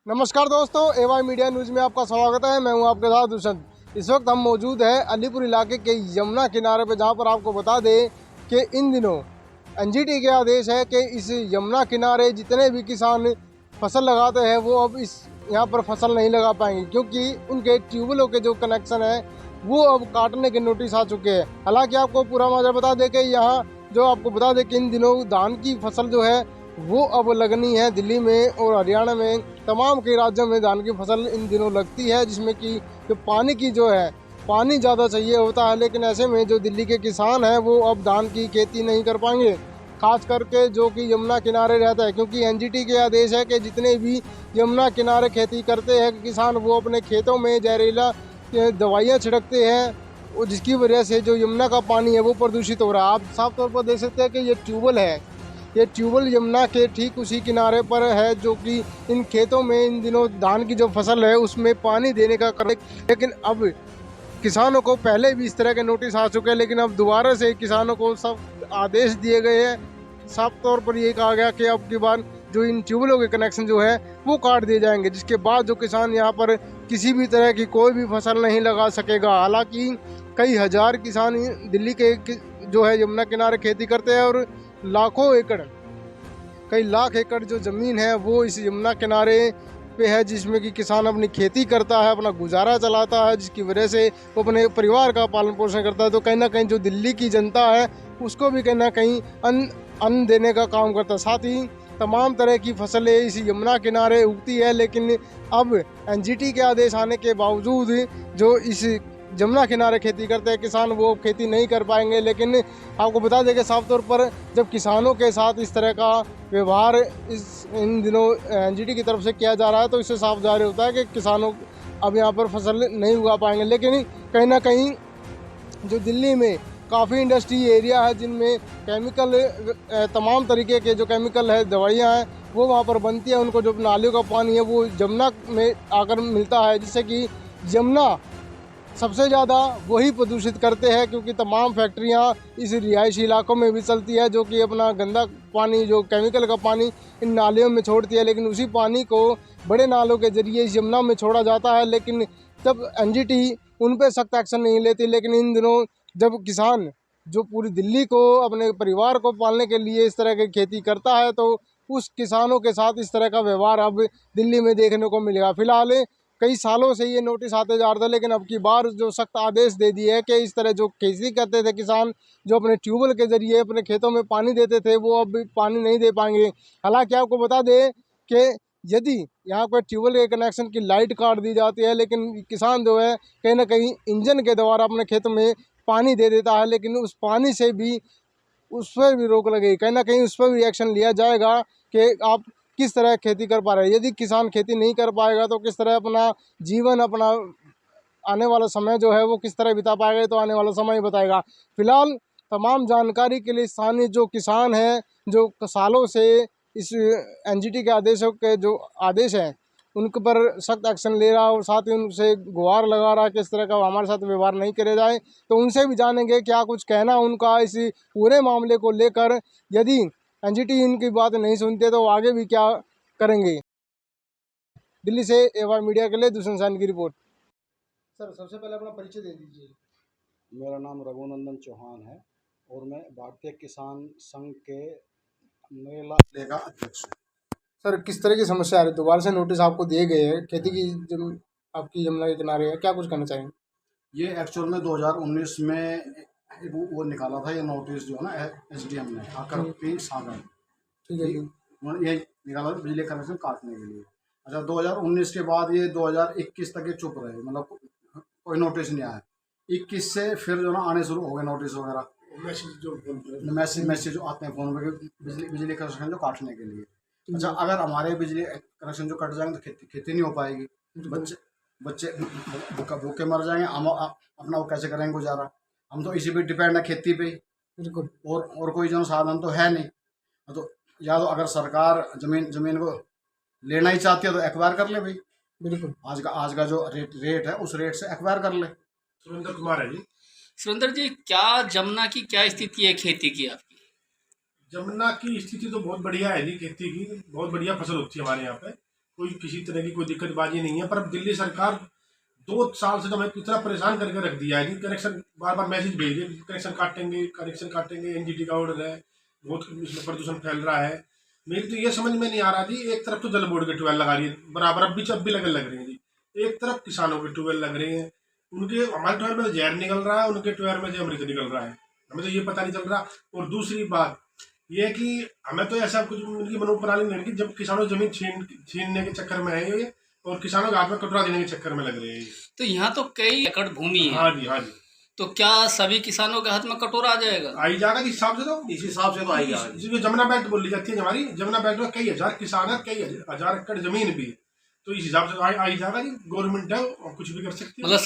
नमस्कार दोस्तों, एवाई media news में आपका स्वागत है। मैं हूं आपके साथ दुष्यंत। इस वक्त हम मौजूद हैं अलीपुर इलाके के यमुना किनारे पर, जहां पर आपको बता दें कि इन दिनों एनजीटी के आदेश है कि इस यमुना किनारे जितने भी किसान फसल लगाते हैं वो अब इस यहाँ पर फसल नहीं लगा पाएंगे, क्योंकि उनके ट्यूबवेलों के जो कनेक्शन है वो अब काटने के नोटिस आ चुके हैं। हालांकि आपको पूरा माजरा बता दें कि यहाँ जो आपको बता दें कि इन दिनों धान की फसल जो है वो अब लगनी है। दिल्ली में और हरियाणा में तमाम के राज्यों में धान की फसल इन दिनों लगती है, जिसमें कि जो पानी की जो है पानी ज़्यादा चाहिए होता है। लेकिन ऐसे में जो दिल्ली के किसान हैं वो अब धान की खेती नहीं कर पाएंगे, खास करके जो कि यमुना किनारे रहता है, क्योंकि एनजीटी के आदेश है कि जितने भी यमुना किनारे खेती करते हैं किसान वो अपने खेतों में जहरीला दवाइयाँ छिड़कते हैं, और जिसकी वजह से जो यमुना का पानी है वो प्रदूषित हो रहा है। आप साफ तौर पर देख सकते हैं कि ये ट्यूबवेल है, ये ट्यूबवेल यमुना के ठीक उसी किनारे पर है, जो कि इन खेतों में इन दिनों धान की जो फसल है उसमें पानी देने का कर। लेकिन अब किसानों को पहले भी इस तरह के नोटिस आ चुके हैं, लेकिन अब दोबारा से किसानों को सब आदेश दिए गए हैं। साफ तौर पर ये कहा गया कि अब की बार जो इन ट्यूबवेलों के कनेक्शन जो है वो काट दिए जाएंगे, जिसके बाद जो किसान यहाँ पर किसी भी तरह की कोई भी फसल नहीं लगा सकेगा। हालांकि कई हजार किसान दिल्ली के जो है यमुना किनारे खेती करते हैं, और लाखों एकड़, कई लाख एकड़ जो ज़मीन है वो इस यमुना किनारे पे है, जिसमें कि किसान अपनी खेती करता है, अपना गुजारा चलाता है, जिसकी वजह से वो अपने परिवार का पालन पोषण करता है। तो कहीं ना कहीं जो दिल्ली की जनता है उसको भी कहीं ना कहीं अन्न देने का काम करता है। साथ ही तमाम तरह की फसलें इस यमुना किनारे उगती है, लेकिन अब एनजीटी के आदेश आने के बावजूद जो इस यमुना किनारे खेती करते हैं किसान वो खेती नहीं कर पाएंगे। लेकिन आपको बता दें कि साफ तौर पर जब किसानों के साथ इस तरह का व्यवहार इन दिनों एनजीटी की तरफ से किया जा रहा है, तो इससे साफ जाहिर होता है कि किसानों अब यहाँ पर फसल नहीं उगा पाएंगे। लेकिन कहीं ना कहीं जो दिल्ली में काफ़ी इंडस्ट्री एरिया है जिनमें केमिकल, तमाम तरीके के जो केमिकल है दवाइयाँ हैं वो वहाँ पर बनती है। उनको जो नालियों का पानी है वो यमुना में आकर मिलता है, जिससे कि यमुना सबसे ज़्यादा वही प्रदूषित करते हैं, क्योंकि तमाम फैक्ट्रियाँ इस रिहायशी इलाकों में भी चलती है, जो कि अपना गंदा पानी, जो केमिकल का पानी इन नालियों में छोड़ती है। लेकिन उसी पानी को बड़े नालों के जरिए इस यमुना में छोड़ा जाता है। लेकिन जब एनजीटी उन पर सख्त एक्शन नहीं लेती, लेकिन इन दिनों जब किसान जो पूरी दिल्ली को, अपने परिवार को पालने के लिए इस तरह की खेती करता है, तो उस किसानों के साथ इस तरह का व्यवहार अब दिल्ली में देखने को मिलेगा। फिलहाल कई सालों से ये नोटिस आते जा रहे थे, लेकिन अब की बार जो सख्त आदेश दे दिए है कि इस तरह जो खेती करते थे किसान, जो अपने ट्यूबवेल के जरिए अपने खेतों में पानी देते थे, वो अब पानी नहीं दे पाएंगे। हालांकि आपको बता दें कि यदि यहाँ पर ट्यूबवेल के कनेक्शन की लाइट काट दी जाती है, लेकिन किसान जो है कहीं ना कहीं इंजन के द्वारा अपने खेत में पानी दे देता है, लेकिन उस पानी से भी, उस पर भी रोक लगेगी। कहीं ना कहीं उस पर भी एक्शन लिया जाएगा कि आप किस तरह खेती कर पा रहे हैं। यदि किसान खेती नहीं कर पाएगा तो किस तरह अपना जीवन, अपना आने वाला समय जो है वो किस तरह बिता पाएगा, तो आने वाला समय ही बताएगा। फिलहाल तमाम जानकारी के लिए स्थानीय जो किसान हैं, जो सालों से इस एनजीटी के आदेशों के जो आदेश हैं उनके पर सख्त एक्शन ले रहा है, और साथ ही उनसे गुहार लगा रहा है कि इस तरह का हमारे साथ व्यवहार नहीं करे जाए। तो उनसे भी जानेंगे क्या कुछ कहना उनका इस पूरे मामले को लेकर। यदि एनजीटी इनकी बात नहीं सुनते तो आगे भी क्या करेंगे। दिल्ली से एवाई मीडिया के लिए दुष्यंत सैन की रिपोर्ट। सर, सबसे पहले अपना परिचय दे दीजिए। मेरा नाम रघुनंदन चौहान है और मैं भारतीय किसान संघ के मेला जिले का अध्यक्ष हूँ। सर, किस तरह की समस्या आ रही है? दोबारा से नोटिस आपको दिए गए हैं खेती की, आपकी यमुना के किनारे है, क्या कुछ करना चाहेंगे? ये एक्चुअल में 2019 में वो निकाला था, ये नोटिस जो है ना एसडीएम ने आकर पी सागर, ठीक है जी। उन्होंने ये निकाला था बिजली कनेक्शन काटने के लिए। अच्छा, 2019 के बाद ये 2021 तक ये चुप रहे, मतलब कोई नोटिस नहीं आया। 21 से फिर जो ना आने शुरू हो गए नोटिस वगैरह, मैसेज जो आते हैं फोन पे बिजली कनेक्शन जो काटने के लिए। अच्छा, अगर हमारे बिजली कनेक्शन जो कट जाएंगे तो खेती नहीं हो पाएगी, बच्चे बच्चे भूखे मर जाएंगे। हम अपना वो कैसे करेंगे गुजारा? हम तो इसी पे डिपेंड है, खेती पे ही। बिल्कुल। और कोई जो साधन तो है नहीं। तो या तो अगर सरकार जमीन को लेना ही चाहती है तो एक्वायर कर ले भाई। बिल्कुल। आज का जो रेट है उस रेट से एक्वायर कर ले। सुरेंद्र कुमार है जी। सुरेंद्र जी, क्या जमुना की क्या स्थिति है खेती की आपकी? जमुना की स्थिति तो बहुत बढ़िया है जी, खेती की बहुत बढ़िया फसल होती है हमारे यहाँ पे। कोई किसी तरह की कोई दिक्कतबाजी नहीं है। पर अब दिल्ली सरकार 2 साल से तो हमें इतना परेशान करके रख दिया है कि कनेक्शन बार बार मैसेज भेज दिए, कनेक्शन काटेंगे, एनजीटी का ऑर्डर है, बहुत इसमें प्रदूषण फैल रहा है। मेरी तो ये समझ में नहीं आ रहा जी, एक तरफ तो जल बोर्ड के ट्यूबवेल लगा रही है बराबर, अब भी लग रही है जी, एक तरफ किसानों के ट्यूबवेल लग रहे हैं, उनके हमारे ट्यूबवेल में तो जहर निकल रहा है, उनके ट्यूबवेल में जो अमृत निकल रहा है, हमें तो ये पता नहीं चल रहा। और दूसरी बात ये है कि हमें तो ऐसा कुछ उनकी मनोप्रणाली नहीं है कि जब किसानों जमीन छीनने के चक्कर में है ये, और किसानों के हाथ में कटोरा देने के चक्कर में लग रहे हैं। तो यहाँ तो कई एकड़ भूमि है, हाँ जी, हाँ जी। तो क्या सभी किसानों के हाथ में कटोरा आ जाएगा? आई जाएगा जिस हिसाब से, तो इस हिसाब से तो आई जाएगा। जो जमुना बेल्ट बोली जाती है हमारी, जमुना बेल्ट में कई हजार किसान है, कई हजार एकड़ जमीन भी है, तो इस हिसाब से आई जाएगा जी। गवर्नमेंट है, कुछ भी कर सकती है। मतलब